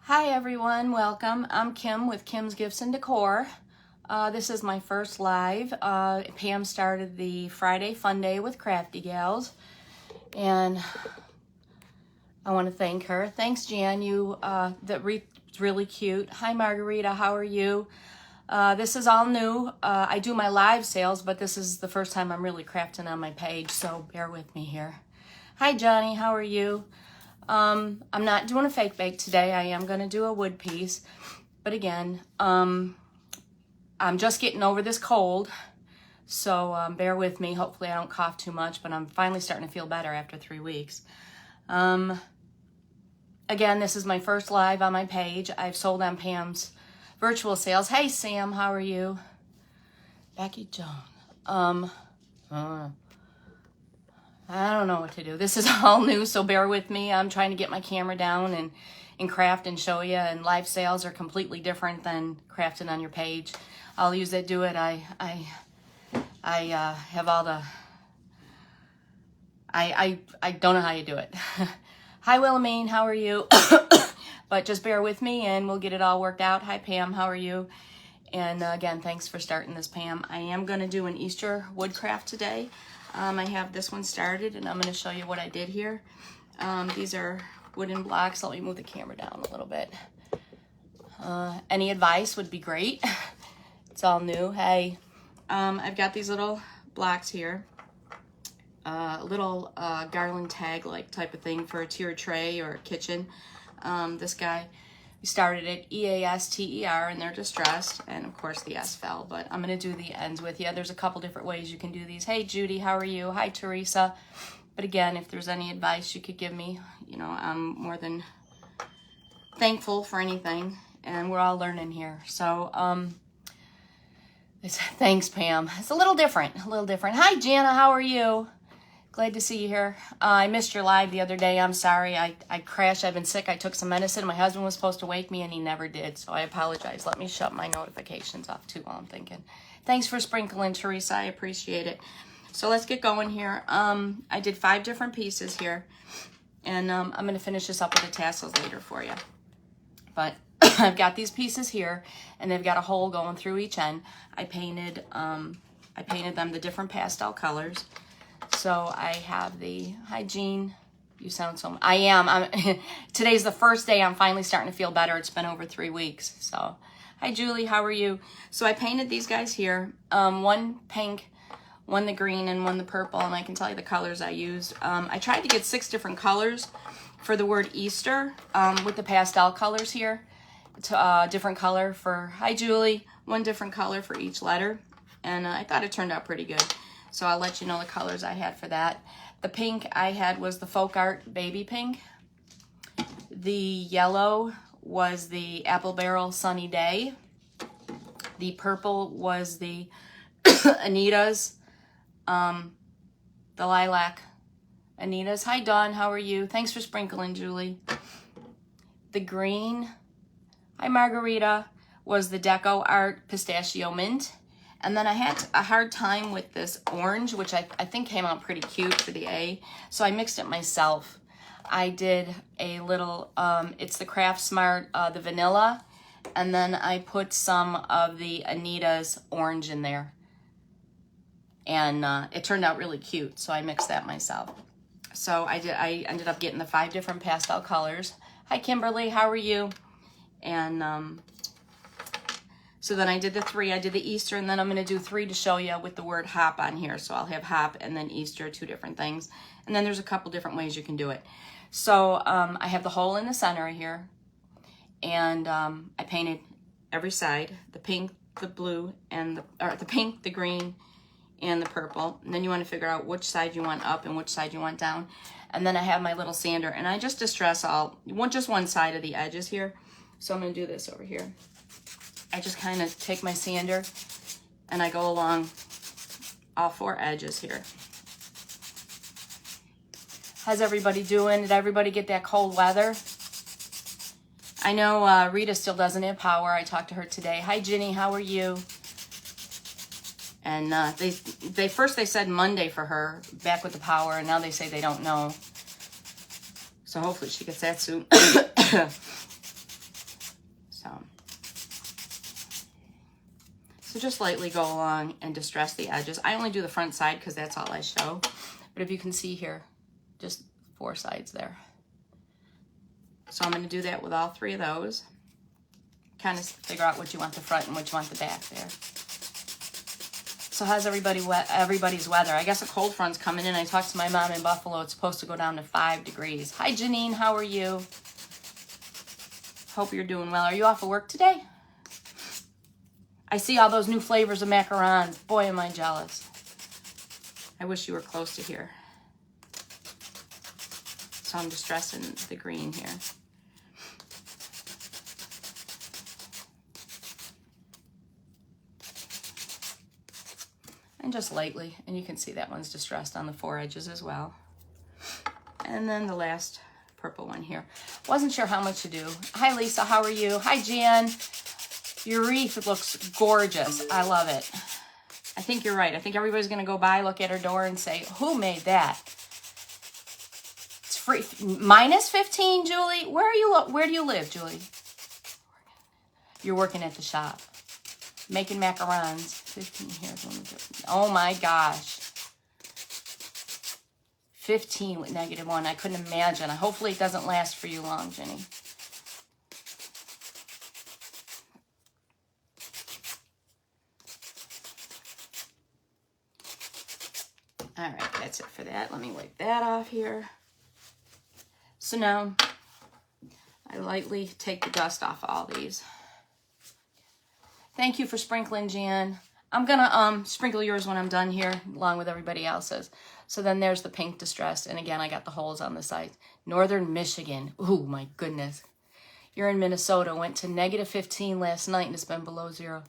Hi everyone, welcome. I'm Kim with Kim's Gifts and Decor. This is my first live. Pam started the Friday Fun Day with Crafty Gals, and I want to thank her. Thanks, Jan. That wreath's really cute. Hi Margarita, how are you? This is all new. I do my live sales, but this is the first time I'm really crafting on my page, so bear with me here. Hi Johnny, how are you? I'm not doing a fake bake today. I am going to do a wood piece. But again, I'm just getting over this cold. So bear with me. Hopefully I don't cough too much, but I'm finally starting to feel better after 3 weeks. Again, this is my first live on my page. I've sold on Pam's virtual sales. Hey Sam, how are you? Becky Joan. I don't know what to do. This is all new, so bear with me. I'm trying to get my camera down and craft and show you, and live sales are completely different than crafting on your page. I'll use it, do it. I have all the, I don't know how you do it. Hi Wilhelmine, how are you? But just bear with me and we'll get it all worked out. Hi Pam, how are you? And again, thanks for starting this, Pam. I am going to do an Easter woodcraft today. I have this one started, and I'm going to show you what I did here. These are wooden blocks. Let me move the camera down a little bit. Any advice would be great. It's all new. Hey, I've got these little blocks here. Little Garland tag-like type of thing for a tier tray or a kitchen. This guy, we started at EASTER, and they're distressed, and of course the S fell, but I'm going to do the ends with you. There's a couple different ways you can do these. Hey Judy, how are you? Hi Teresa. But again, if there's any advice you could give me, you know, I'm more than thankful for anything, and we're all learning here. So thanks Pam. It's a little different. Hi Jana, how are you? Glad to see you here. I missed your live the other day. I'm sorry. I crashed. I've been sick. I took some medicine. My husband was supposed to wake me, and he never did, so I apologize. Let me shut my notifications off, too, while I'm thinking. Thanks for sprinkling, Teresa. I appreciate it. So let's get going here. I did 5 different pieces here, and I'm going to finish this up with the tassels later for you. But I've got these pieces here, and they've got a hole going through each end. I painted them the different pastel colors. So I have the, hi Jean, you sound so, today's the first day I'm finally starting to feel better. It's been over 3 weeks. So, hi Julie, how are you? So I painted these guys here, one pink, one the green, and one the purple, and I can tell you the colors I used. I tried to get 6 different colors for the word Easter with the pastel colors here. Different color for, hi Julie, one different color for each letter, and I thought it turned out pretty good. So I'll let you know the colors I had for that. The pink I had was the Folk Art Baby Pink. The yellow was the Apple Barrel Sunny Day. The purple was the Anita's, the Lilac Anita's. Hi Dawn, how are you? Thanks for sprinkling, Julie. The green, hi Margarita, was the Deco Art Pistachio Mint. And then I had a hard time with this orange, which I think came out pretty cute for the A. So I mixed it myself. I did a little, it's the Craft Smart, the vanilla. And then I put some of the Anita's orange in there. And it turned out really cute. So I mixed that myself. So I ended up getting the 5 different pastel colors. Hi Kimberly, how are you? And so then I did the 3, I did the Easter, and then I'm going to do 3 to show you with the word hop on here. So I'll have hop and then Easter, 2 different things. And then there's a couple different ways you can do it. So I have the hole in the center here. And I painted every side, the pink, the blue, and the pink, the green, and the purple. And then you want to figure out which side you want up and which side you want down. And then I have my little sander, and I just distress just one side of the edges here. So I'm going to do this over here. I just kind of take my sander and I go along all 4 edges here. How's everybody doing? Did everybody get that cold weather? I know Rita still doesn't have power. I talked to her today. Hi Ginny, how are you? And they first said Monday for her, back with the power, and now they say they don't know. So hopefully she gets that soon. So just lightly go along and distress the edges. I only do the front side because that's all I show. But if you can see here, just 4 sides there. So I'm going to do that with all 3 of those. Kind of figure out what you want the front and what you want the back there. So how's everybody's weather? I guess a cold front's coming in. I talked to my mom in Buffalo. It's supposed to go down to 5 degrees. Hi, Janine. How are you? Hope you're doing well. Are you off of work today? I see all those new flavors of macarons. Boy, am I jealous. I wish you were close to here. So I'm distressing the green here. And just lightly, and you can see that one's distressed on the 4 edges as well. And then the last purple one here. Wasn't sure how much to do. Hi, Lisa. How are you? Hi, Jan. Your wreath looks gorgeous. I love it. I think you're right. I think everybody's going to go by, look at her door, and say, who made that? It's free. Minus 15, Julie? Where do you live, Julie? You're working at the shop. Making macarons. 15 here. Oh, my gosh. 15 with -1. I couldn't imagine. Hopefully it doesn't last for you long, Jenny. All right, that's it for that. Let me wipe that off here. So now I lightly take the dust off all these. Thank you for sprinkling, Jan. I'm gonna sprinkle yours when I'm done here, along with everybody else's. So then there's the pink distress, and again, I got the holes on the sides. Northern Michigan. Ooh, my goodness. You're in Minnesota. Went to -15 last night, and it's been below 0.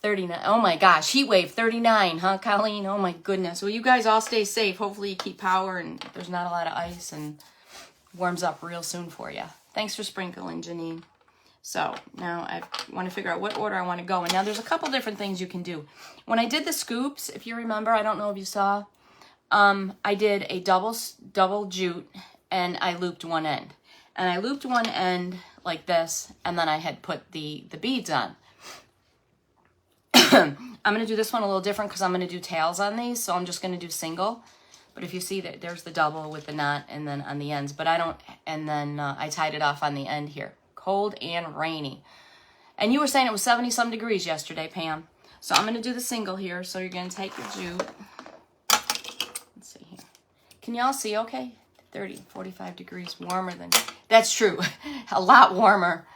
39. Oh my gosh, heat wave 39, huh, Colleen? Oh my goodness. Well, you guys all stay safe. Hopefully you keep power and there's not a lot of ice and warms up real soon for you. Thanks for sprinkling, Janine. So now I want to figure out what order I want to go. And now there's a couple different things you can do. When I did the scoops, if you remember, I don't know if you saw, I did a double jute and I looped one end. And I looped one end like this, and then I had put the beads on. I'm going to do this one a little different because I'm going to do tails on these, so I'm just going to do single. But if you see that, there's the double with the knot and then on the ends. But I don't, and then I tied it off on the end here. Cold and rainy. And you were saying it was 70-some degrees yesterday, Pam. So I'm going to do the single here. So you're going to take your jute. Let's see here. Can y'all see okay? 30, 45 degrees warmer than, that's true. A lot warmer.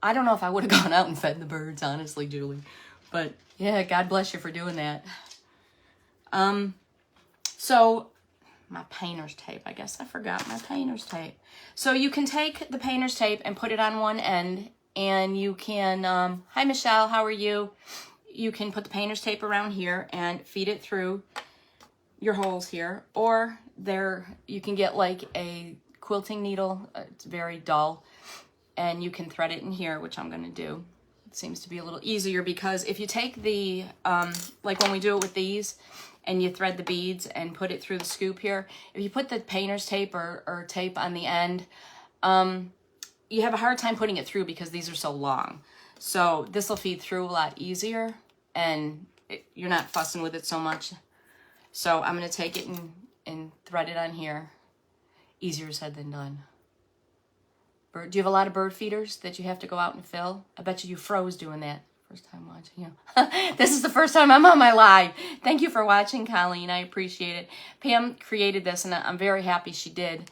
I don't know if I would have gone out and fed the birds, honestly, Julie. But yeah, God bless you for doing that. So my painter's tape, I guess I forgot my painter's tape. So you can take the painter's tape and put it on one end, and you can, hi Michelle, how are you? You can put the painter's tape around here and feed it through your holes here, or you can get like a quilting needle. It's very dull. And you can thread it in here, which I'm going to do. It seems to be a little easier because if you take the, like when we do it with these, and you thread the beads and put it through the scoop here, if you put the painter's tape or tape on the end, you have a hard time putting it through because these are so long. So this will feed through a lot easier, and you're not fussing with it so much. So I'm going to take it and thread it on here. Easier said than done. Do you have a lot of bird feeders that you have to go out and fill? I bet you froze doing that. First time watching you. This is the first time I'm on my live. Thank you for watching, Colleen. I appreciate it. Pam created this, and I'm very happy she did.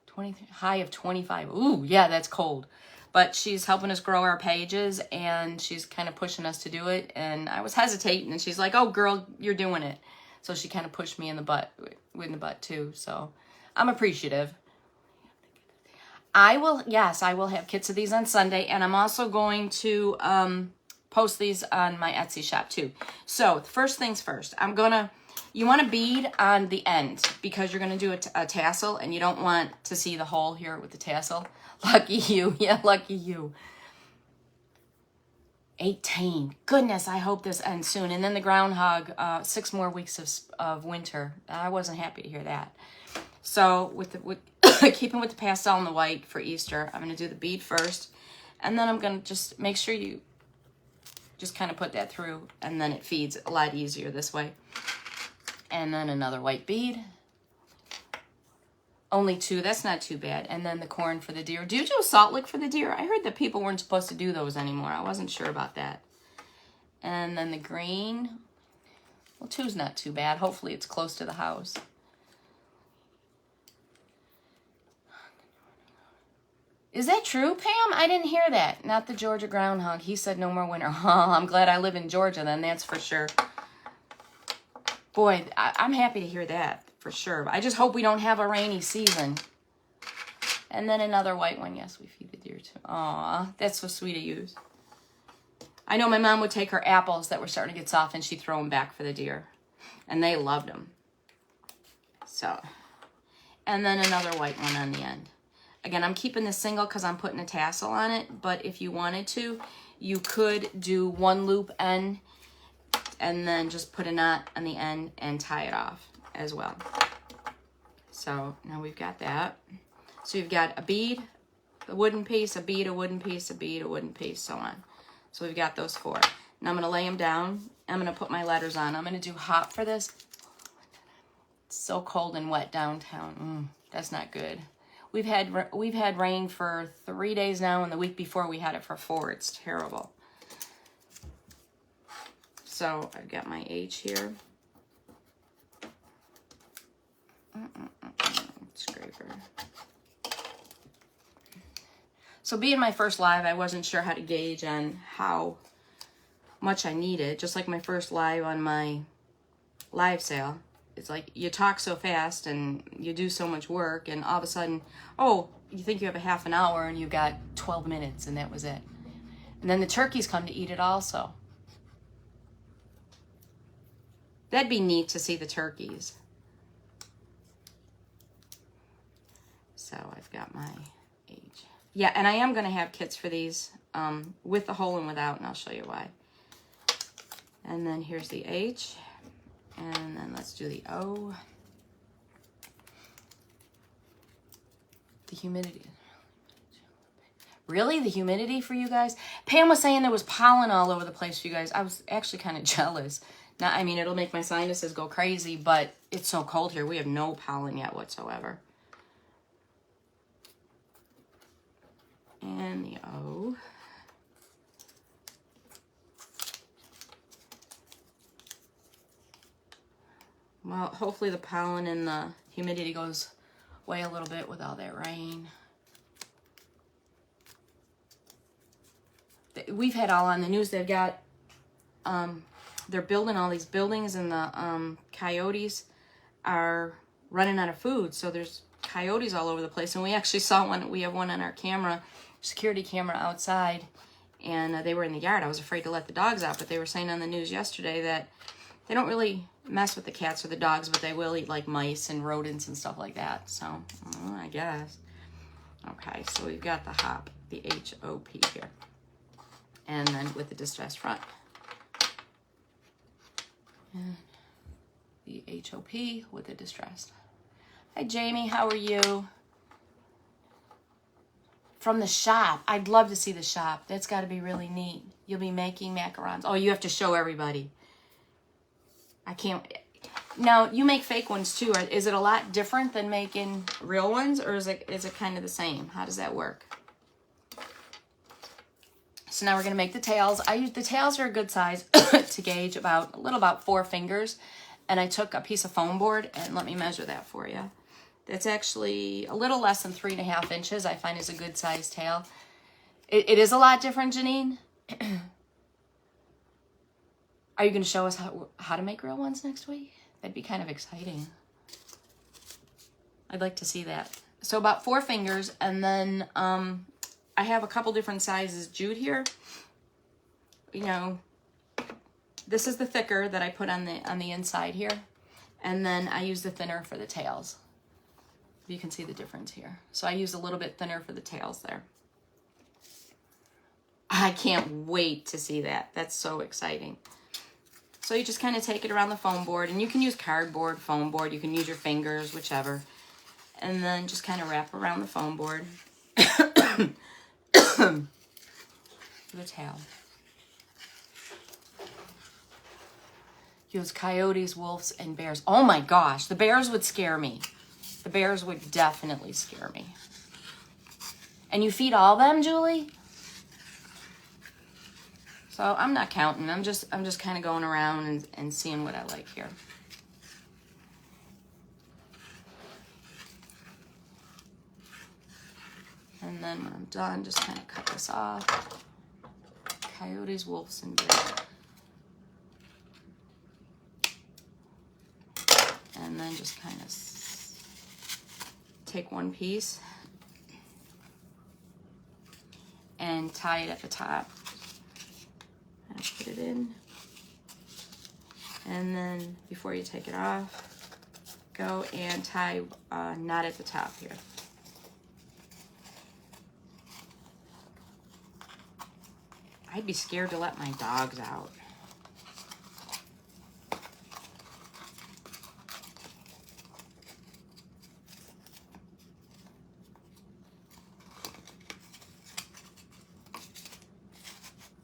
23, high of 25. Ooh, yeah, that's cold. But she's helping us grow our pages, and she's kind of pushing us to do it. And I was hesitating, and she's like, oh, girl, you're doing it. So she kind of pushed me in the butt too. So I'm appreciative. I will have kits of these on Sunday, and I'm also going to post these on my Etsy shop too. So first things first, you want to bead on the end because you're going to do a tassel, and you don't want to see the hole here with the tassel. Lucky you. Yeah, lucky you. 18. Goodness, I hope this ends soon. And then the groundhog, 6 more weeks of winter. I wasn't happy to hear that. So with keeping with the pastel and the white for Easter, I'm going to do the bead first. And then I'm going to just make sure you just kind of put that through, and then it feeds a lot easier this way. And then another white bead. Only 2, that's not too bad. And then the corn for the deer. Do you do a salt lick for the deer? I heard that people weren't supposed to do those anymore. I wasn't sure about that. And then the green. Well, 2's not too bad. Hopefully it's close to the house. Is that true, Pam? I didn't hear that. Not the Georgia groundhog. He said no more winter. Oh, I'm glad I live in Georgia then, that's for sure. Boy, I'm happy to hear that, for sure. I just hope we don't have a rainy season. And then another white one. Yes, we feed the deer too. Aw, that's so sweet of you. I know my mom would take her apples that were starting to get soft and she'd throw them back for the deer. And they loved them. So, and then another white one on the end. Again, I'm keeping this single because I'm putting a tassel on it, but if you wanted to, you could do 1 loop end and then just put a knot on the end and tie it off as well. So now we've got that. So you've got a bead, a wooden piece, a bead, a wooden piece, a bead, a wooden piece, so on. So we've got those 4. Now I'm going to lay them down. I'm going to put my letters on. I'm going to do hot for this. It's so cold and wet downtown. That's not good. We've had rain for 3 days now, and the week before we had it for 4. It's terrible. So I've got my H here. Scraper. So being my first live, I wasn't sure how to gauge on how much I needed. Just like my first live on my live sale. It's like you talk so fast and you do so much work, and all of a sudden, oh, you think you have a half an hour and you got 12 minutes and that was it. And then the turkeys come to eat it also. That'd be neat to see the turkeys. So I've got my H. Yeah, and I am going to have kits for these with the hole and without, and I'll show you why. And then here's the H. And then let's do the O. The humidity. Really? The humidity for you guys? Pam was saying there was pollen all over the place for you guys. I was actually kind of jealous. Now, I mean, it'll make my sinuses go crazy, but it's so cold here. We have no pollen yet whatsoever. And the O. Well, hopefully the pollen and the humidity goes away a little bit with all that rain. We've had all on the news. They've got, they're building all these buildings, and the coyotes are running out of food. So there's coyotes all over the place. And we actually saw one. We have one on our camera, security camera outside. And they were in the yard. I was afraid to let the dogs out. But they were saying on the news yesterday that they don't really mess with the cats or the dogs, but they will eat like mice and rodents and stuff like that. So, I guess. Okay, so we've got the hop, the H-O-P here. And then with the distressed front. And the H-O-P with the distressed. Hi, Jamie, how are you? From the shop. I'd love to see the shop. That's got to be really neat. You'll be making macarons. Oh, you have to show everybody. I can't. Now, you make fake ones too. Is it a lot different than making real ones, or is it kind of the same? How does that work? So now we're going to make the tails. The tails are a good size to gauge about 4 fingers. And I took a piece of foam board, and let me measure that for you. That's actually a little less than 3.5 inches. I find is a good size tail. It is a lot different, Janine. Are you going to show us how to make real ones next week? That'd be kind of exciting. I'd like to see that. So about 4 fingers, and then I have a couple different sizes jute here. You know, this is the thicker that I put on the inside here, and then I use the thinner for the tails. You can see the difference here. So I use a little bit thinner for the tails there. I can't wait to see that. That's so exciting. So you just kind of take it around the foam board, and you can use cardboard, foam board, you can use your fingers, whichever. And then just kind of wrap around the foam board. The tail. Use coyotes, wolves, and bears. Oh my gosh, the bears would scare me. The bears would definitely scare me. And you feed all them, Julie? So I'm not counting. I'm just kind of going around and seeing what I like here. And then when I'm done, just kind of cut this off. Coyotes, wolves, and bears. And then just kind of take one piece and tie it at the top. And put it in. And then before you take it off, go and tie a knot at the top here. I'd be scared to let my dogs out.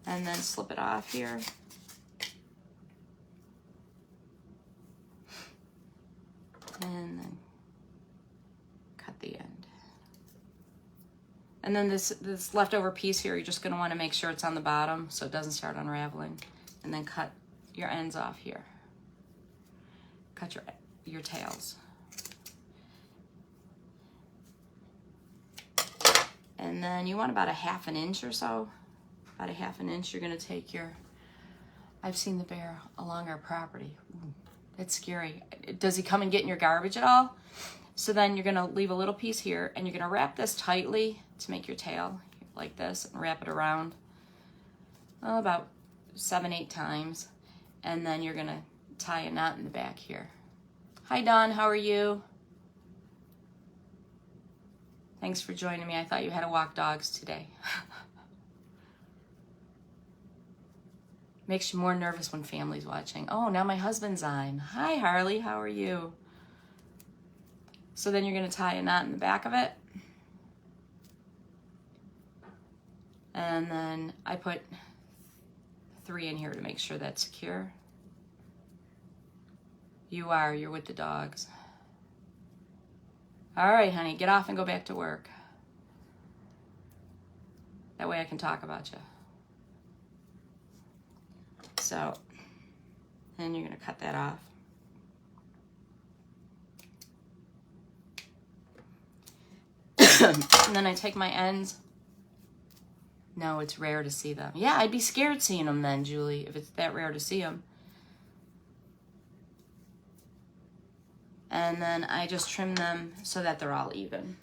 And then slip it off here. And then cut the end. And then this leftover piece here, you're just going to want to make sure it's on the bottom so it doesn't start unraveling. And then cut your ends off here. Cut your tails. And then you want about a 1/2 inch or so. About a 1/2 inch, you're going to take your... I've seen the bear along our property. Ooh, that's scary. Does he come and get in your garbage at all? So then you're going to leave a little piece here, and you're going to wrap this tightly to make your tail like this, and wrap it around about 7-8 times. And then you're going to tie a knot in the back here. Hi, Dawn. How are you? Thanks for joining me. I thought you had to walk dogs today. Makes you more nervous when family's watching. Oh, now my husband's on. Hi, Harley. How are you? So then you're going to tie a knot in the back of it. And then I put 3 in here to make sure that's secure. You're with the dogs. All right, honey, get off and go back to work. That way I can talk about you. So, then you're going to cut that off. And then I take my ends. No, it's rare to see them. Yeah, I'd be scared seeing them then, Julie, if it's that rare to see them. And then I just trim them so that they're all even.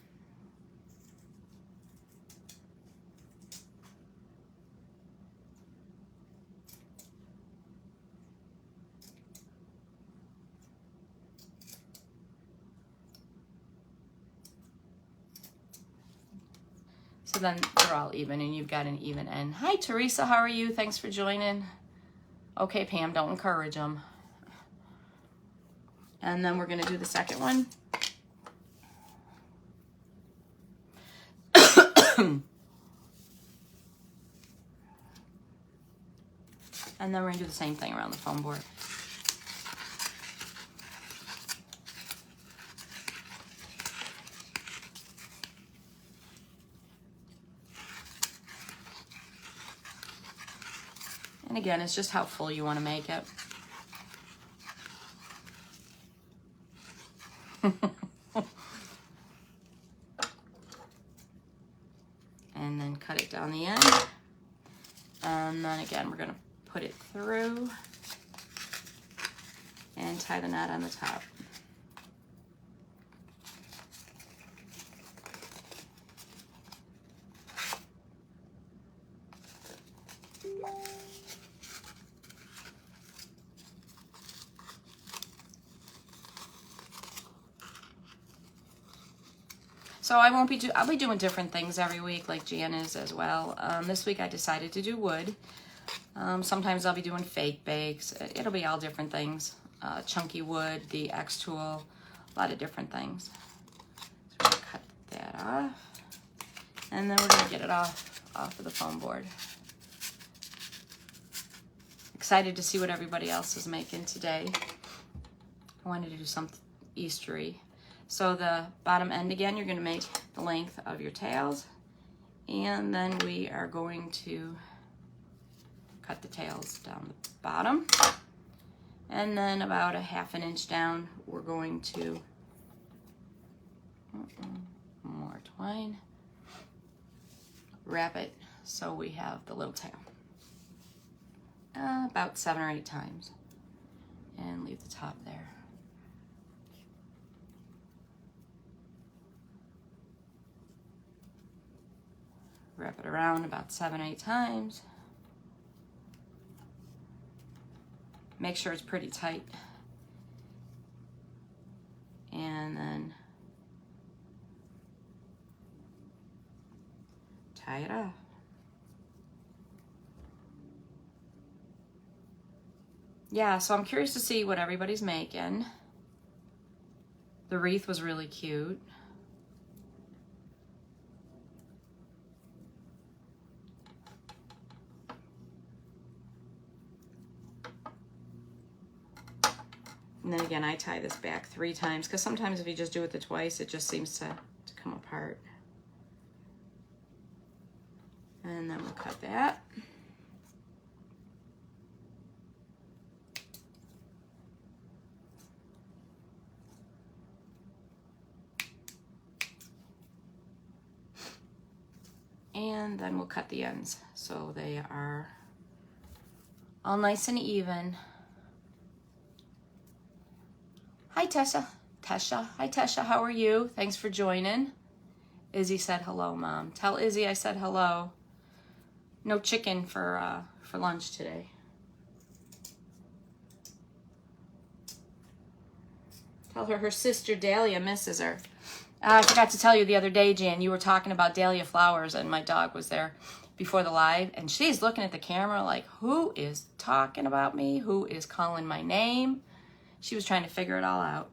So then they're all even and you've got an even end. Hi, Teresa, how are you? Thanks for joining. Okay, Pam, don't encourage them. And then we're going to do the second one. And then we're going to do the same thing around the foam board. And again, it's just how full you want to make it. And then cut it down the end. And then again, we're going to put it through and tie the knot on the top. So I'll be doing different things every week, like Jan is as well. This week I decided to do wood. Sometimes I'll be doing fake bakes. It'll be all different things. Chunky wood, the X tool, a lot of different things. that off. And then we're gonna get it off of the foam board. Excited to see what everybody else is making today. I wanted to do something Eastery. So the bottom end again, you're gonna make the length of your tails. And then we are going to cut the tails down the bottom. And then about a 1/2 inch down, we're going to, more twine, wrap it so we have the little tail. About 7 or 8 times. And leave the top there. Wrap it around about 7 or 8 times. Make sure it's pretty tight. And then tie it off. Yeah, so I'm curious to see what everybody's making. The wreath was really cute. And then again, I tie this back 3 times because sometimes if you just do it the twice, it just seems to come apart. And then we'll cut that. And then we'll cut the ends so they are all nice and even. Hi, Tessa. Hi, Tesha. How are you? Thanks for joining. Izzy said hello, Mom. Tell Izzy I said hello. No chicken for lunch today. Tell her sister Dahlia misses her. I forgot to tell you the other day, Jan, you were talking about dahlia flowers, and my dog was there before the live, and she's looking at the camera like, who is talking about me? Who is calling my name? She was trying to figure it all out.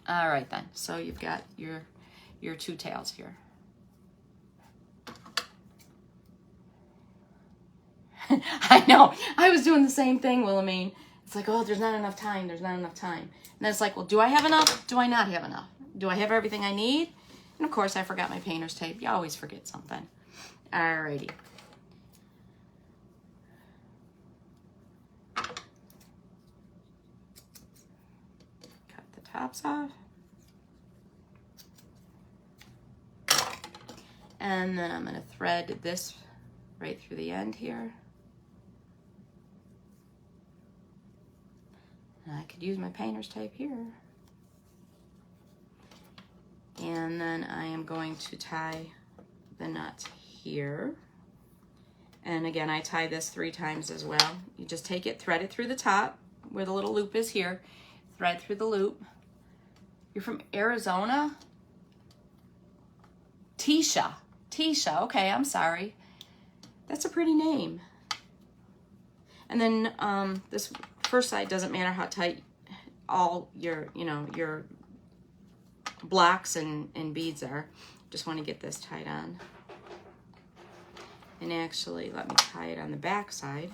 All right, then. So you've got your 2 tails here. I know. I was doing the same thing, Wilhelmine. It's like, oh, there's not enough time. There's not enough time. And then it's like, well, do I have enough? Do I not have enough? Do I have everything I need? And of course, I forgot my painter's tape. You always forget something. All righty. Tops off. And then I'm going to thread this right through the end here. And I could use my painter's tape here. And then I am going to tie the knot here. And again, I tie this 3 times as well. You just take it, thread it through the top where the little loop is here. Thread through the loop. You're from Arizona? Tisha. Okay, I'm sorry. That's a pretty name. And then this first side doesn't matter how tight all your, your blocks and beads are. Just want to get this tied on. And actually, let me tie it on the back side.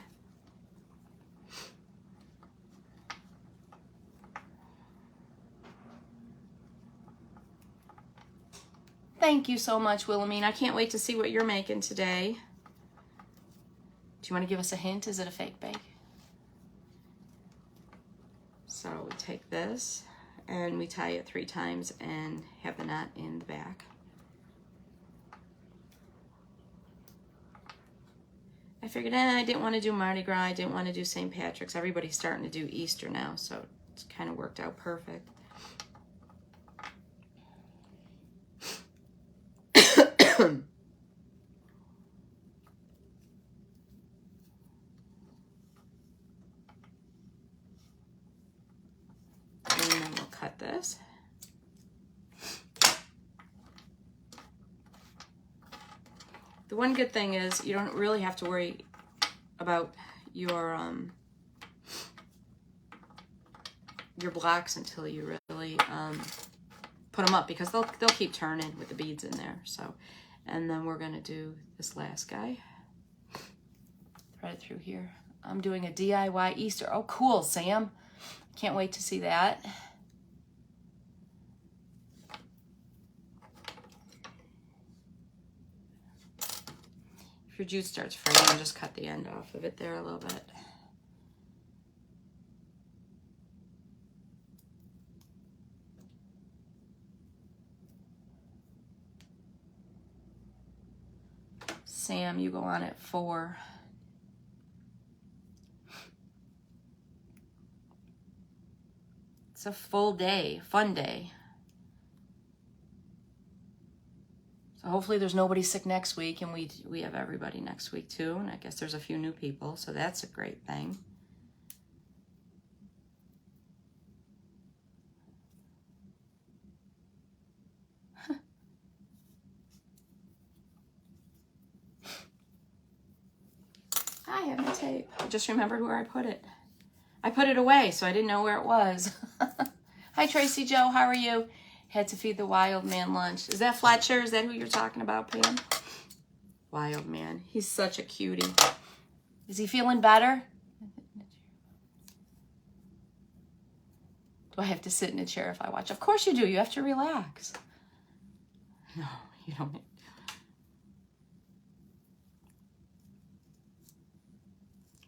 Thank you so much, Wilhelmine. I can't wait to see what you're making today. Do you want to give us a hint? Is it a fake bake? So we take this and we tie it 3 times and have the knot in the back. I figured I didn't want to do Mardi Gras. I didn't want to do St. Patrick's. Everybody's starting to do Easter now, so it's kind of worked out perfect. And then we'll cut this. The one good thing is you don't really have to worry about your blocks until you really put them up because they'll keep turning with the beads in there. So, and then we're gonna do this last guy. Thread it through here. I'm doing a DIY Easter. Oh, cool, Sam. Can't wait to see that. If your jute starts fraying, just cut the end off of it there a little bit. Sam, you go on at 4. It's a full day, fun day. So hopefully there's nobody sick next week, and we have everybody next week too. And I guess there's a few new people, so that's a great thing. I have my tape. I just remembered where I put it. I put it away, so I didn't know where it was. Hi, Tracy Joe. How are you? Had to feed the wild man lunch. Is that Fletcher? Is that who you're talking about, Pam? Wild man. He's such a cutie. Is he feeling better? Do I have to sit in a chair if I watch? Of course you do. You have to relax. No, you don't.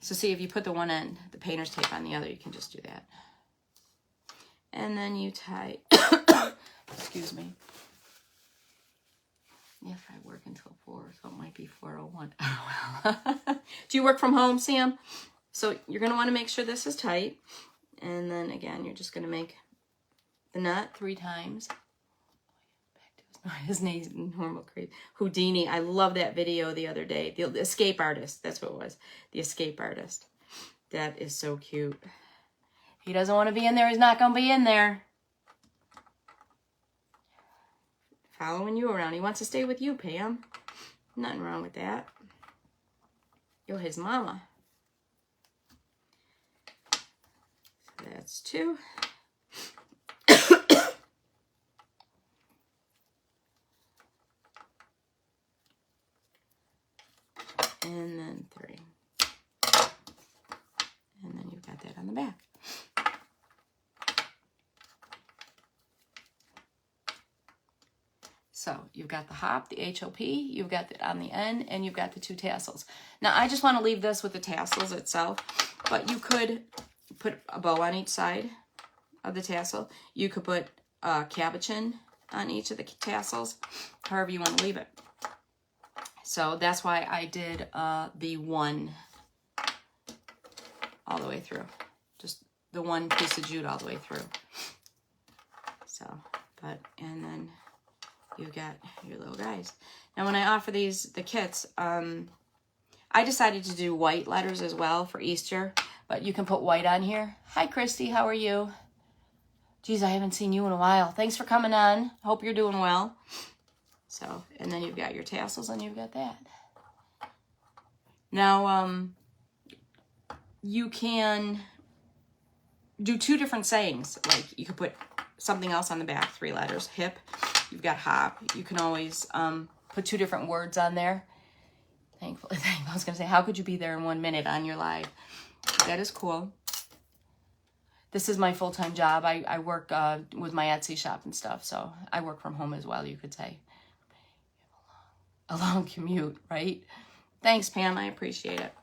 So see, if you put the one end, the painter's tape on the other, you can just do that. And then you tie, excuse me. Yes, I work until 4, so it might be 4:01. Oh, well. Do you work from home, Sam? So you're gonna wanna make sure this is tight. And then again, you're just gonna make the knot 3 times. His name's normal crazy. Houdini. I love that video the other day. The escape artist. That's what it was. The escape artist. That is so cute. If he doesn't want to be in there, he's not going to be in there. Following you around. He wants to stay with you, Pam. Nothing wrong with that. You're his mama. So that's 2. And then 3. And then you've got that on the back. So you've got the hop, the HOP, you've got it on the end, and you've got the 2 tassels. Now I just want to leave this with the tassels itself, but you could put a bow on each side of the tassel. You could put cabochon on each of the tassels, however you want to leave it. So that's why I did the 1 all the way through. Just the 1 piece of jute all the way through. So, and then you got your little guys. Now when I offer the kits, I decided to do white letters as well for Easter, but you can put white on here. Hi, Christy, how are you? Geez, I haven't seen you in a while. Thanks for coming on. Hope you're doing well. So, and then you've got your tassels and you've got that. Now, you can do 2 different sayings. Like you could put something else on the back, 3 letters, hip. You've got hop. You can always put 2 different words on there. Thankfully, I was going to say, how could you be there in 1 minute on your live? That is cool. This is my full-time job. I work with my Etsy shop and stuff, so I work from home as well, you could say. A long commute, right? Thanks, Pam. I appreciate it.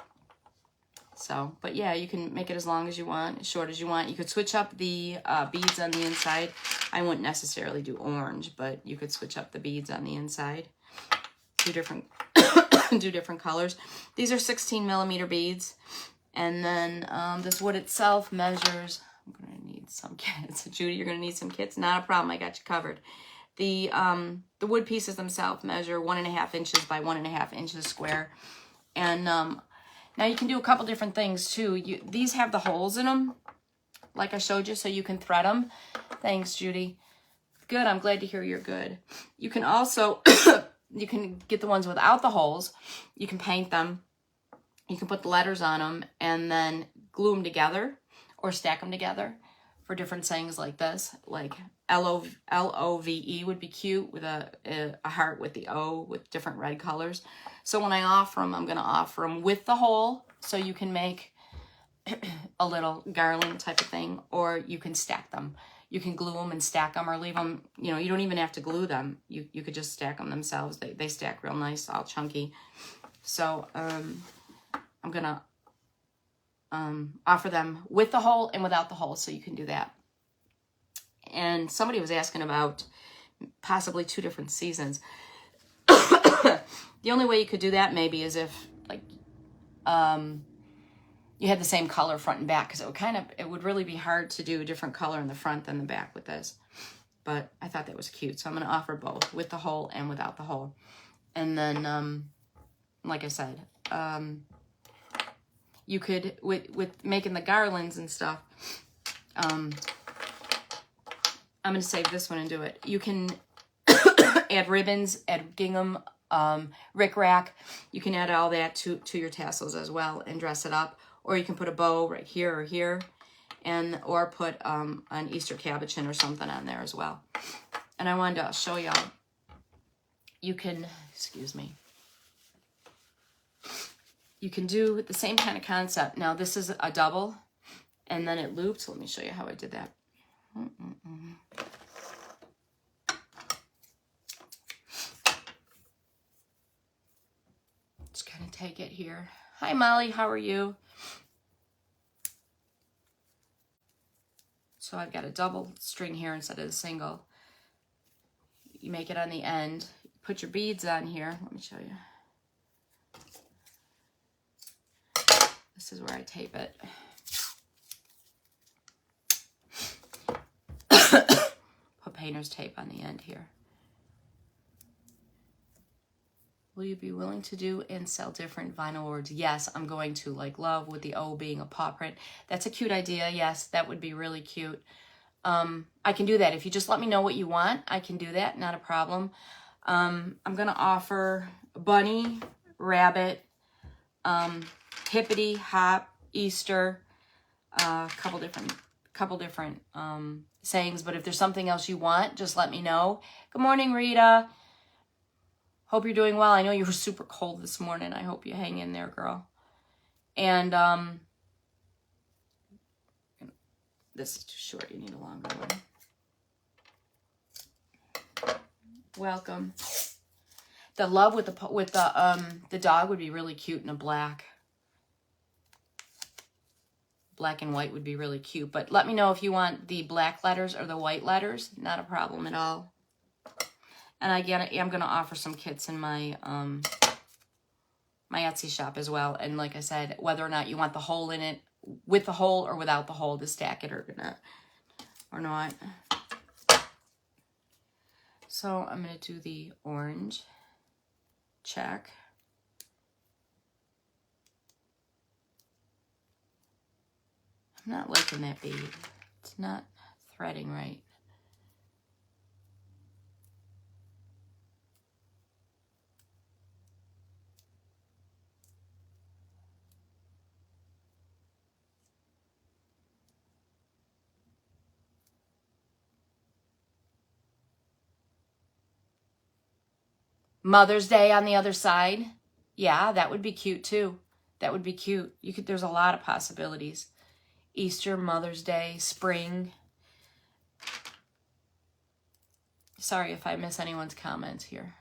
So, but yeah, you can make it as long as you want, as short as you want. You could switch up the beads on the inside. I wouldn't necessarily do orange, but you could switch up the beads on the inside. 2 different, 2 different colors. These are 16 millimeter beads. And then this wood itself measures, I'm going to need some kits. Judy, you're going to need some kits. Not a problem. I got you covered. The wood pieces themselves measure 1.5 inches by 1.5 inches square. And now you can do a couple different things too. These have the holes in them, like I showed you, so you can thread them. Thanks, Judy. Good, I'm glad to hear you're good. You can also, you can get the ones without the holes. You can paint them. You can put the letters on them and then glue them together or stack them together. for different sayings like this, like Love would be cute with a heart with the O with different red colors. So when I offer them, I'm going to offer them with the hole, so you can make a little garland type of thing, or you can stack them. You can glue them and stack them, or leave them, you know, you don't even have to glue them. You could just stack them themselves. They stack real nice, all chunky. So I'm going to offer them with the hole and without the hole, so you can do that. And somebody was asking about possibly 2 different seasons. The only way you could do that maybe is if, like, you had the same color front and back, because it would really be hard to do a different color in the front than the back with this. But I thought that was cute, so I'm going to offer both, with the hole and without the hole. And then, like I said, you could, with making the garlands and stuff, I'm going to save this one and do it. You can add ribbons, add gingham, rickrack. You can add all that to your tassels as well and dress it up. Or you can put a bow right here or here, or put an Easter cabochon or something on there as well. And I wanted to show y'all, you can, excuse me, you can do the same kind of concept. Now this is a double, and then it looped. Let me show you how I did that. Just kind of take it here. Hi Molly, how are you? So I've got a double string here instead of a single. You make it on the end. Put your beads on here. Let me show you. This is where I tape it. Put painter's tape on the end here. Will you be willing to do and sell different vinyl words? Yes, I'm going to, like love with the O being a paw print. That's a cute idea. Yes, that would be really cute. I can do that. If you just let me know what you want, I can do that. Not a problem. I'm going to offer bunny, rabbit, hippity, hop, Easter, couple different sayings. But if there's something else you want, just let me know. Good morning, Rita. Hope you're doing well. I know you were super cold this morning. I hope you hang in there, girl. And this is too short. You need a longer one. Welcome. The love with the dog would be really cute in a black. Black and white would be really cute. But let me know if you want the black letters or the white letters. Not a problem at all. And again, I'm going to offer some kits in my my Etsy shop as well. And like I said, whether or not you want the hole in it, with the hole or without the hole, to stack it or not. So I'm going to do the orange check. I'm not liking that bead. It's not threading right. Mother's Day on the other side. Yeah, that would be cute too. That would be cute. There's a lot of possibilities. Easter, Mother's Day, spring. Sorry if I miss anyone's comments here.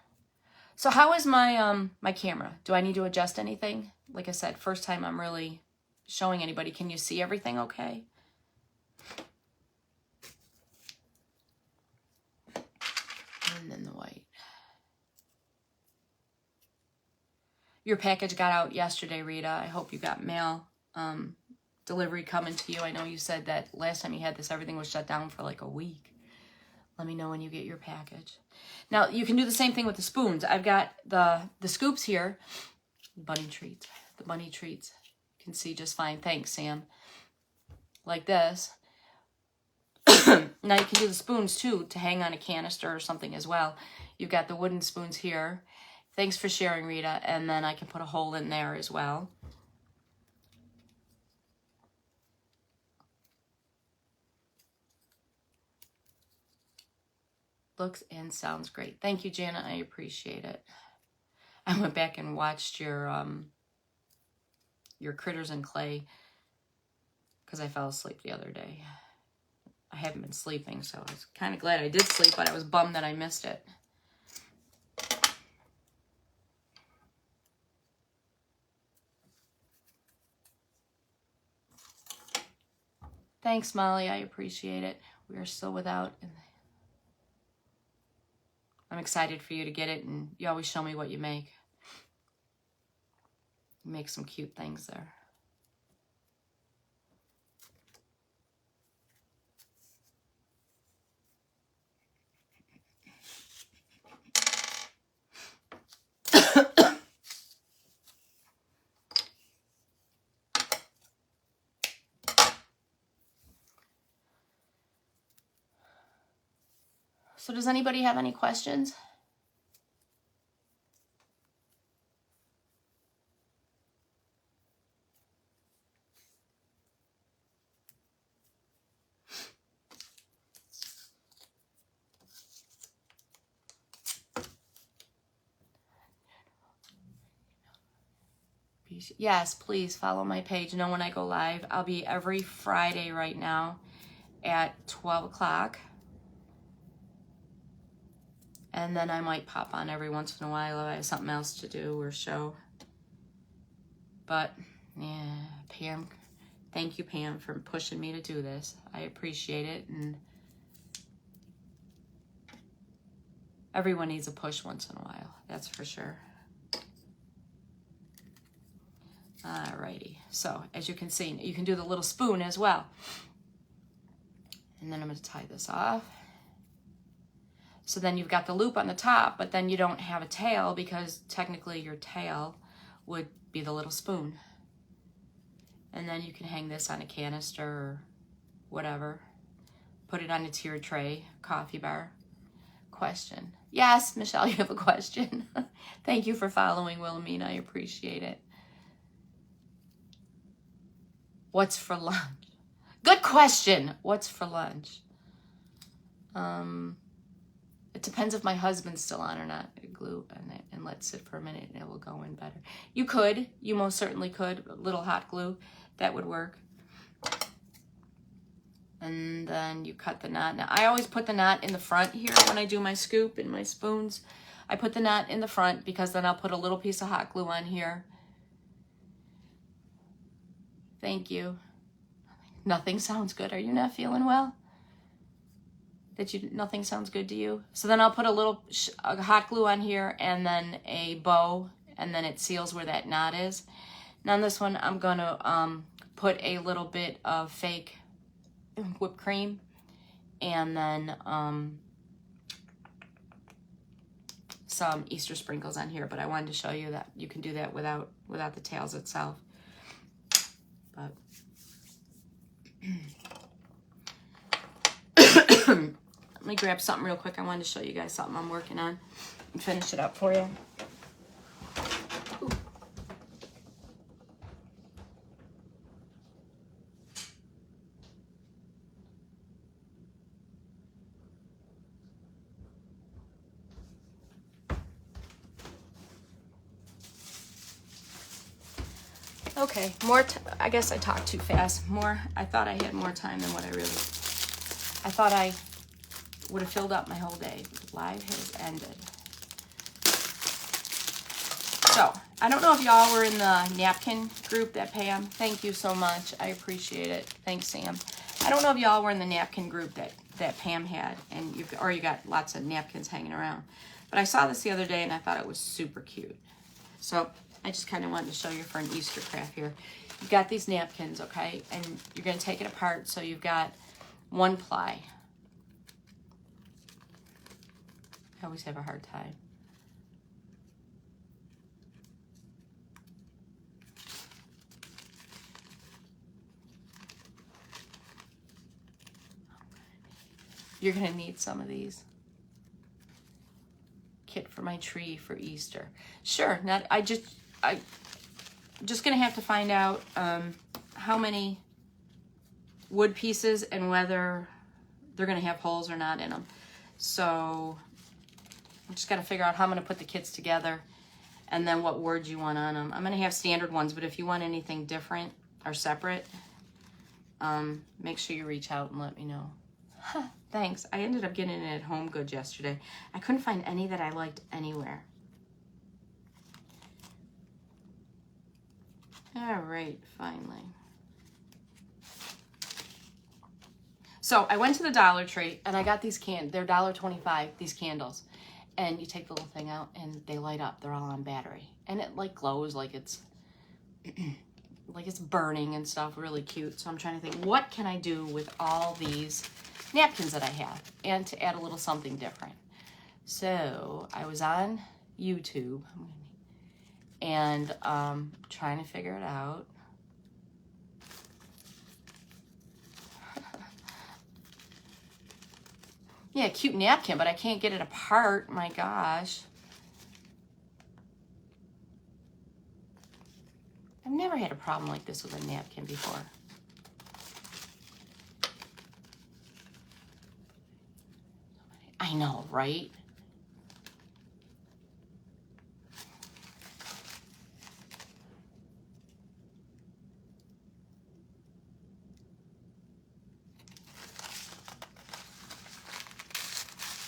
So how is my my camera? Do I need to adjust anything? Like I said, first time I'm really showing anybody. Can you see everything okay? And then the white. Your package got out yesterday, Rita. I hope you got mail delivery coming to you. I know you said that last time you had this, everything was shut down for like a week. Let me know when you get your package. Now, you can do the same thing with the spoons. I've got the scoops here. Bunny treats. The bunny treats. You can see just fine. Thanks, Sam. Like this. Now you can do the spoons too to hang on a canister or something as well. You've got the wooden spoons here. Thanks for sharing, Rita. And then I can put a hole in there as well. looks and sounds great. Thank you, Jana. I appreciate it. I went back and watched your Critters and Clay because I fell asleep the other day. I haven't been sleeping, so I was kind of glad I did sleep, but I was bummed that I missed it. Thanks, Molly. I appreciate it. We are still without. I'm excited for you to get it, and you always show me what you make. You make some cute things there. So does anybody have any questions? Yes, please follow my page. Know when I go live. I'll be every Friday right now at 12 o'clock. And then I might pop on every once in a while if I have something else to do or show. But, yeah, Pam, thank you, Pam, for pushing me to do this. I appreciate it. And everyone needs a push once in a while. That's for sure. Alrighty. So, as you can see, you can do the little spoon as well. And then I'm going to tie this off. So then you've got the loop on the top, but then you don't have a tail because technically your tail would be the little spoon. And then you can hang this on a canister or whatever. Put it on a tiered tray, coffee bar. Question. Yes, Michelle, you have a question. Thank you for following, Wilhelmina. I appreciate it. What's for lunch? Good question. What's for lunch? It depends if my husband's still on or not. Glue and let it sit for a minute and it will go in better. You could. You most certainly could. A little hot glue. That would work. And then you cut the knot. Now, I always put the knot in the front here when I do my scoop and my spoons. I put the knot in the front because then I'll put a little piece of hot glue on here. Thank you. Nothing sounds good. Are you not feeling well? Nothing sounds good to you? So then I'll put a little hot glue on here and then a bow, and then it seals where that knot is. Now on this one, I'm gonna put a little bit of fake whipped cream, and then some Easter sprinkles on here. But I wanted to show you that you can do that without the tails itself. But let me grab something real quick. I wanted to show you guys something I'm working on and finish it up for you. Ooh. Okay, I guess I talked too fast. I thought I had more time than what I thought I would have filled up my whole day. Live has ended. So, I don't know if y'all were in the napkin group that Pam, thank you so much. I appreciate it. Thanks, Sam. I don't know if y'all were in the napkin group that Pam had, and you got lots of napkins hanging around. But I saw this the other day and I thought it was super cute. So, I just kind of wanted to show you for an Easter craft here. You've got these napkins, okay? And you're going to take it apart. So you've got 1 ply. I always have a hard time. You're going to need some of these. Kit for my tree for Easter. Sure. I'm just going to have to find out how many wood pieces and whether they're going to have holes or not in them. So I just got to figure out how I'm going to put the kits together and then what words you want on them. I'm going to have standard ones, but if you want anything different or separate, make sure you reach out and let me know. Thanks. I ended up getting it at Home Goods yesterday. I couldn't find any that I liked anywhere. All right, finally. So I went to the Dollar Tree and I got these they're $1.25, these candles. And you take the little thing out and they light up. They're all on battery. And it like glows like it's like it's burning and stuff, really cute. So I'm trying to think, what can I do with all these napkins that I have and to add a little something different. So I was on YouTube and trying to figure it out. Yeah, cute napkin, but I can't get it apart. My gosh. I've never had a problem like this with a napkin before. I know, right?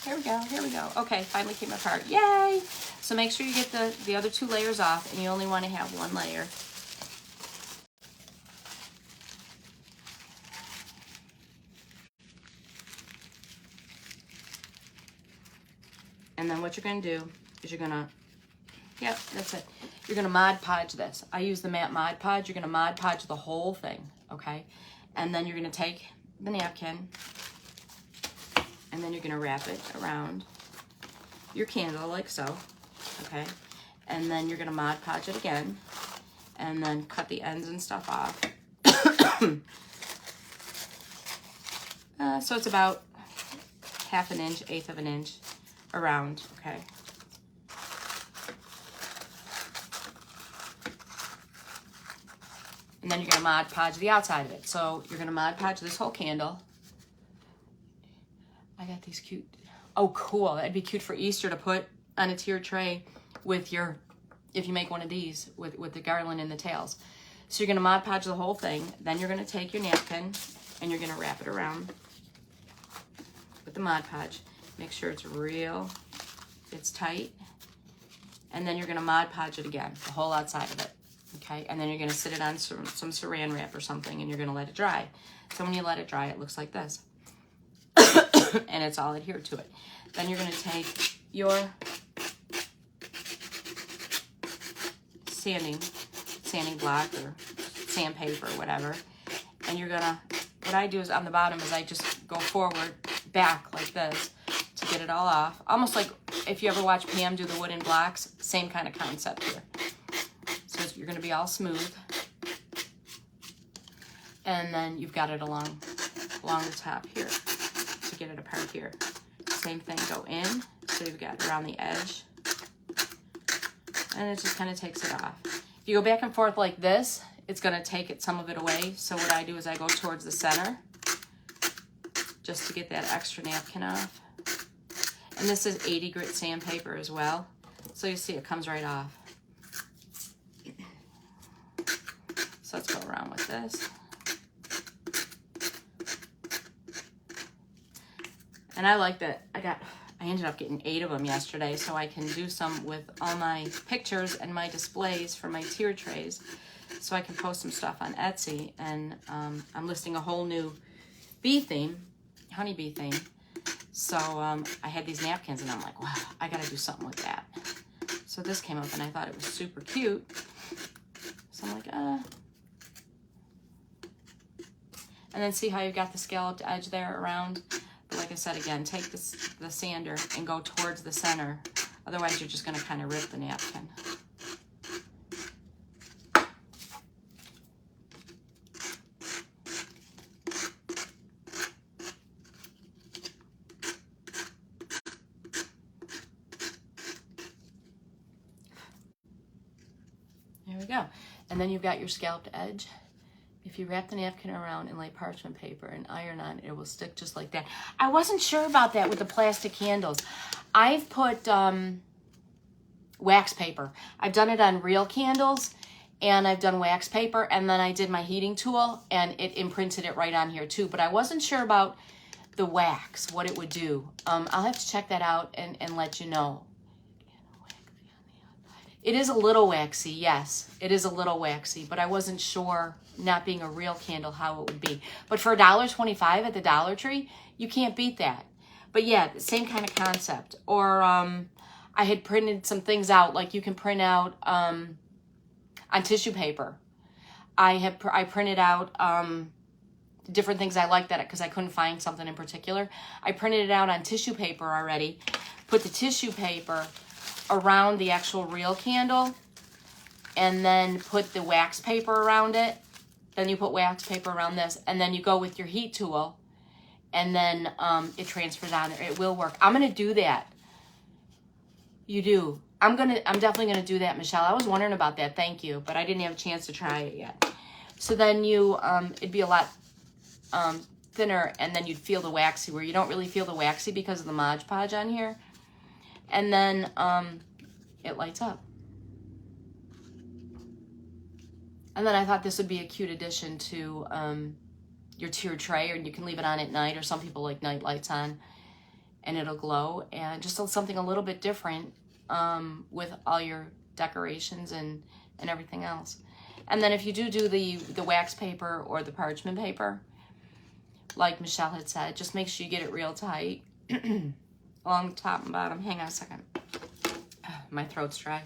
Here we go, here we go. Okay, finally came apart. Yay! So make sure you get the other 2 layers off, and you only want to have 1 layer. And then what you're going to do is you're going to, yep, that's it. You're going to Mod Podge this. I use the matte Mod Podge. You're going to Mod Podge the whole thing, okay? And then you're going to take the napkin, and then you're going to wrap it around your candle like so, okay? And then you're going to Mod Podge it again, and then cut the ends and stuff off. So it's about 1/2 inch, 1/8 of an inch around, okay? And then you're going to Mod Podge the outside of it. So you're going to Mod Podge this whole candle. I got these cute, oh cool, that'd be cute for Easter to put on a tiered tray with your, if you make one of these with the garland and the tails. So you're going to Mod Podge the whole thing. Then you're going to take your napkin and you're going to wrap it around with the Mod Podge. Make sure it's real, it's tight. And then you're going to Mod Podge it again, the whole outside of it. Okay, and then you're going to sit it on some saran wrap or something, and you're going to let it dry. So when you let it dry, it looks like this. And it's all adhered to it. Then you're going to take your sanding block or sandpaper or whatever, and you're going to, what I do is on the bottom is I just go forward, back like this to get it all off. Almost like if you ever watch Pam do the wooden blocks, same kind of concept here. So you're going to be all smooth. And then you've got it along the top here to get it apart here. Same thing, go in. So you've got it around the edge. And it just kind of takes it off. If you go back and forth like this, it's going to take some of it away. So what I do is I go towards the center just to get that extra napkin off. And this is 80 grit sandpaper as well. So you see it comes right off. So let's go around with this. And I like that I ended up getting 8 of them yesterday, so I can do some with all my pictures and my displays for my tier trays. So I can post some stuff on Etsy, and I'm listing a whole new bee theme, honeybee theme. So I had these napkins, and I'm like, wow, I gotta do something with that. So this came up, and I thought it was super cute. So I'm like, And then see how you've got the scalloped edge there around. But like I said, again, take the sander and go towards the center. Otherwise, you're just going to kind of rip the napkin. There we go. And then you've got your scalloped edge. If you wrap the napkin around and lay parchment paper and iron on, it will stick just like that. I wasn't sure about that with the plastic candles. I've put wax paper. I've done it on real candles, and I've done wax paper, and then I did my heating tool, and it imprinted it right on here too. But I wasn't sure about the wax, what it would do. I'll have to check that out and let you know. It is a little waxy, yes. It is a little waxy, but I wasn't sure, not being a real candle, how it would be. But for $1.25 at the Dollar Tree, you can't beat that. But yeah, same kind of concept. Or I had printed some things out, like you can print out on tissue paper. I printed out different things I liked that because I couldn't find something in particular. I printed it out on tissue paper already, put the tissue paper around the actual real candle, and then put the wax paper around it. Then you put wax paper around this, and then you go with your heat tool, and then it transfers on there. It will work. I'm gonna do that. You do. I'm definitely gonna do that, Michelle. I was wondering about that. Thank you, but I didn't have a chance to try it yet. So then you, it'd be a lot thinner, and then you'd feel the waxy, where you don't really feel the waxy because of the Mod Podge on here. And then it lights up. And then I thought this would be a cute addition to your tier tray, or you can leave it on at night, or some people like night lights on, and it'll glow. And just something a little bit different with all your decorations and everything else. And then if you do the wax paper or the parchment paper, like Michelle had said, just make sure you get it real tight. Along the top and bottom. Hang on a second. My throat's dry.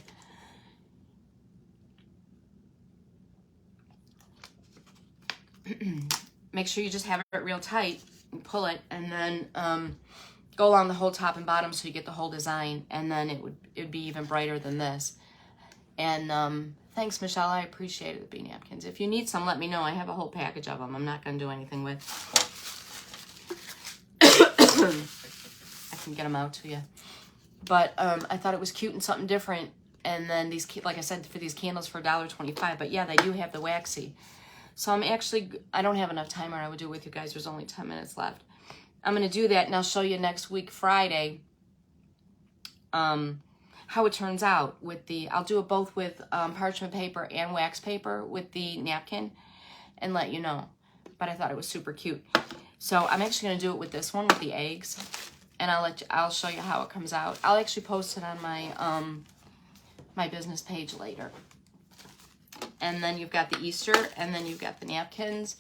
Make sure you just have it real tight and pull it, and then go along the whole top and bottom so you get the whole design, and then it would be even brighter than this. And thanks, Michelle. I appreciate it, the bee napkins. If you need some, let me know. I have a whole package of them. I'm not going to do anything with. Get them out to you. But I thought it was cute and something different. And then these, like I said, for these candles for $1.25. But yeah, they do have the waxy. So I don't have enough time, or I would do it with you guys. There's only 10 minutes left. I'm going to do that, and I'll show you next week, Friday, how it turns out with I'll do it both with parchment paper and wax paper with the napkin, and let you know. But I thought it was super cute. So I'm actually going to do it with this one, with the eggs. And I'll show you how it comes out. I'll actually post it on my my business page later. And then you've got the Easter, and then you've got the napkins,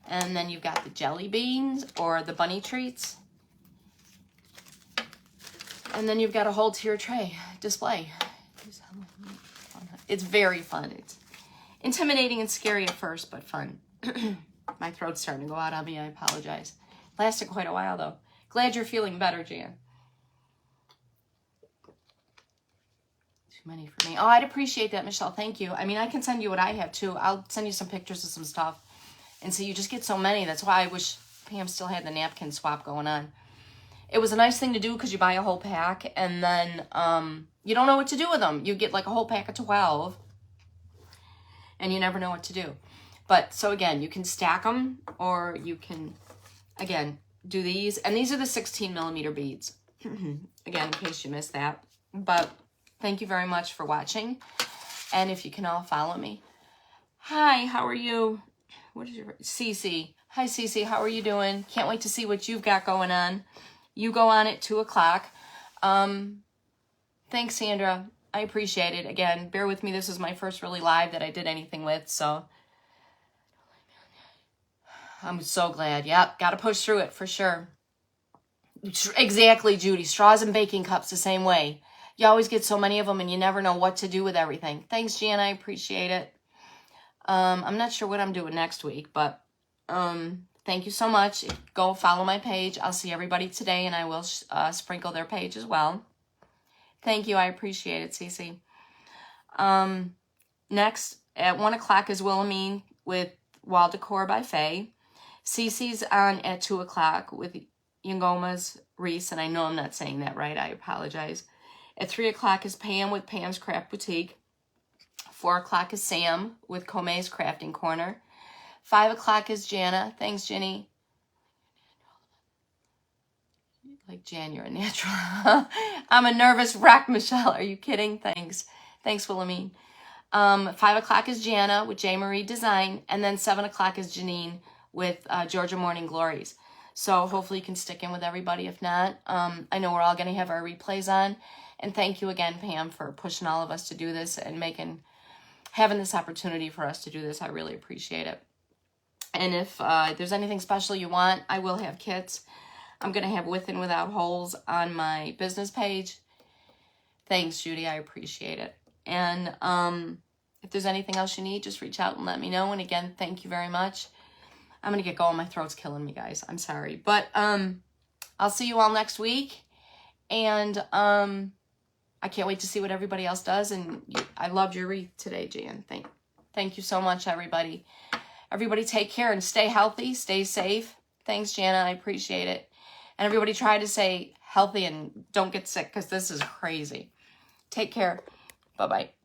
and then you've got the jelly beans or the bunny treats. And then you've got a whole tier tray display. It's very fun. It's intimidating and scary at first, but fun. My throat's starting to go out on me. I apologize. Lasted quite a while though. Glad you're feeling better, Jan. Too many for me. Oh, I'd appreciate that, Michelle. Thank you. I mean, I can send you what I have, too. I'll send you some pictures of some stuff. And so you just get so many. That's why I wish Pam still had the napkin swap going on. It was a nice thing to do because you buy a whole pack, and then you don't know what to do with them. You get like a whole pack of 12, and you never know what to do. But, so again, you can stack them, or you can, again, do these. And these are the 16 millimeter beads. Again, in case you missed that. But thank you very much for watching. And if you can all follow me. Hi, how are you? What is your Cece? Hi, Cece. How are you doing? Can't wait to see what you've got going on. You go on at 2 o'clock. Thanks, Sandra. I appreciate it. Again, bear with me. This is my first really live that I did anything with, so I'm so glad. Yep, got to push through it for sure. Exactly, Judy. Straws and baking cups the same way. You always get so many of them, and you never know what to do with everything. Thanks, Jan. I appreciate it. I'm not sure what I'm doing next week, but thank you so much. Go follow my page. I'll see everybody today, and I will sprinkle their page as well. Thank you. I appreciate it, Cece. Next, at 1 o'clock is Wilhelmine with Wall Decor by Faye. Cece's on at 2 o'clock with Yangoma's Reese, and I know I'm not saying that right. I apologize. At 3 o'clock is Pam with Pam's Craft Boutique. 4 o'clock is Sam with Kome's Crafting Corner. 5 o'clock is Jana. Thanks, Ginny. Like Jan, you're a natural. I'm a nervous wreck, Michelle. Are you kidding? Thanks. Thanks, Wilhelmine. 5 o'clock is Jana with J. Marie Design. And then 7 o'clock is Janine with Georgia Morning Glories. So hopefully you can stick in with everybody. If not, I know we're all going to have our replays on. And thank you again, Pam, for pushing all of us to do this and having this opportunity for us to do this. I really appreciate it. And if there's anything special you want, I will have kits. I'm going to have with and without holes on my business page. Thanks, Judy. I appreciate it. And if there's anything else you need, just reach out and let me know. And again, thank you very much. I'm going to get going. My throat's killing me, guys. I'm sorry. But I'll see you all next week. And I can't wait to see what everybody else does. And I loved your wreath today, Jan. Thank you so much, everybody. Everybody take care and stay healthy. Stay safe. Thanks, Jana. I appreciate it. And everybody try to stay healthy and don't get sick because this is crazy. Take care. Bye-bye.